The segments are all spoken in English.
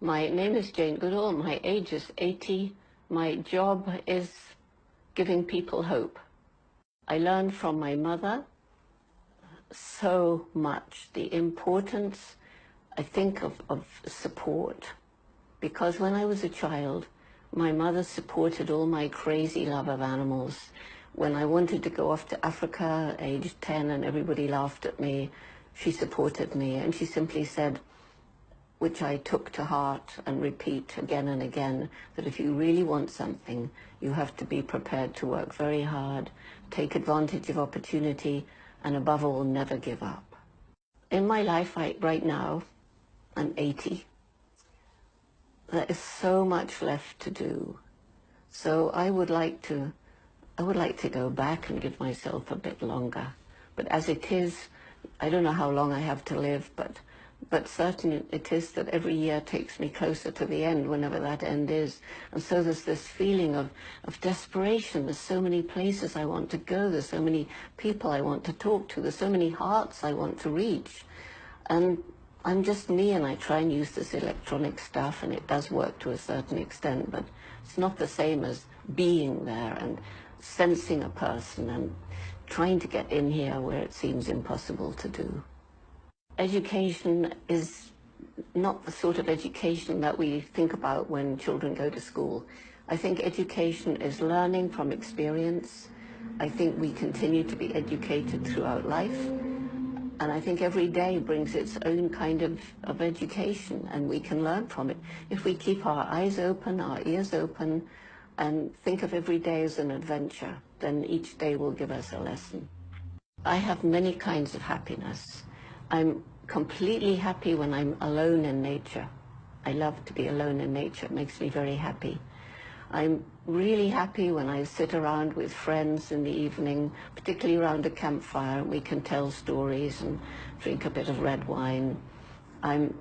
My name is Jane Goodall. My age is 80. My job is giving people hope. I learned from my mother so much, the importance, I think, of support. Because when I was a child, my mother supported all my crazy love of animals. When I wanted to go off to Africa, age 10, and everybody laughed at me, she supported me, and she simply said, which I took to heart and repeat again and again, that if you really want something, you have to be prepared to work very hard, take advantage of opportunity, and above all, never give up. In my life right now, I'm 80. There is so much left to do. So I would like to go back and give myself a bit longer. But as it is, I don't know how long I have to live, but certainly it is that every year takes me closer to the end, whenever that end is. And so there's this feeling of desperation. There's so many places I want to go. There's so many people I want to talk to. There's so many hearts I want to reach. And I'm just me, and I try and use this electronic stuff, and it does work to a certain extent, but it's not the same as being there and sensing a person and trying to get in here where it seems impossible to do. Education is not the sort of education that we think about when children go to school. I think education is learning from experience. I think we continue to be educated throughout life. And I think every day brings its own kind of education, and we can learn from it. If we keep our eyes open, our ears open, and think of every day as an adventure, then each day will give us a lesson. I have many kinds of happiness. I'm completely happy when I'm alone in nature. I love to be alone in nature. It makes me very happy. I'm really happy when I sit around with friends in the evening, particularly around a campfire, and we can tell stories and drink a bit of red wine. I'm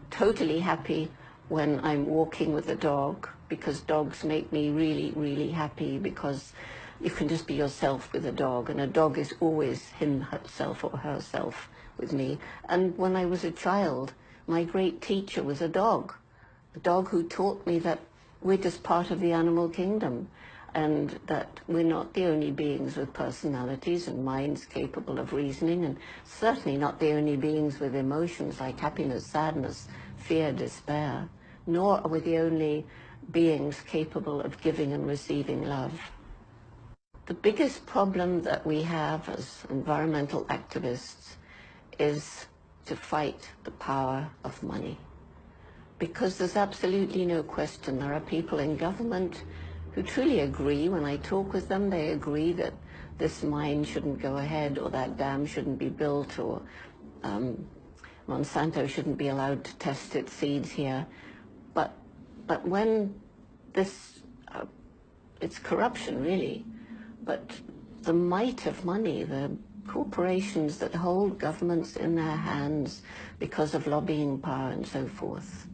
totally happy when I'm walking with a dog, because dogs make me really, really happy, because you can just be yourself with a dog, and a dog is always himself or herself with me. And when I was a child, my great teacher was a dog who taught me that we're just part of the animal kingdom, and that we're not the only beings with personalities and minds capable of reasoning, and certainly not the only beings with emotions like happiness, sadness, fear, despair, nor are we the only beings capable of giving and receiving love. The biggest problem that we have as environmental activists is to fight the power of money. Because there's absolutely no question, there are people in government who truly agree. When I talk with them, they agree that this mine shouldn't go ahead, or that dam shouldn't be built, or Monsanto shouldn't be allowed to test its seeds here. But when this, it's corruption really, but the might of money, the corporations that hold governments in their hands because of lobbying power and so forth,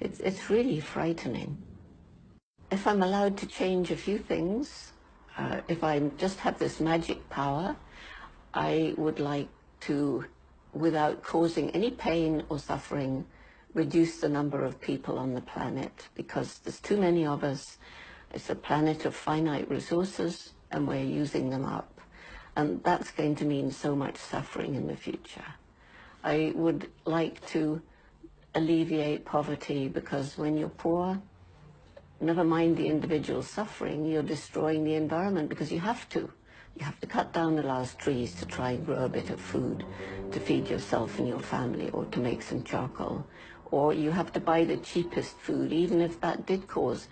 it's really frightening. If I'm allowed to change a few things, if I just have this magic power, I would like to, without causing any pain or suffering, reduce the number of people on the planet, because there's too many of us. It's a planet of finite resources, and we're using them up. And that's going to mean so much suffering in the future. I would like to alleviate poverty, because when you're poor, never mind the individual suffering, you're destroying the environment, because you have to. You have to cut down the last trees to try and grow a bit of food to feed yourself and your family, or to make some charcoal. Or you have to buy the cheapest food, even if that did cause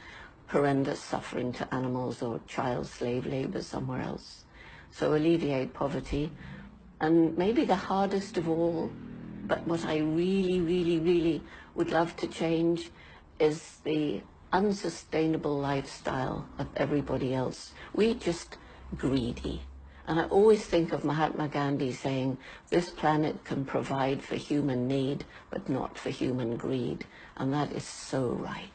horrendous suffering to animals or child slave labor somewhere else. So alleviate poverty. And maybe the hardest of all, but what I really, really, really would love to change, is the unsustainable lifestyle of everybody else. We're just greedy. And I always think of Mahatma Gandhi saying, this planet can provide for human need, but not for human greed. And that is so right.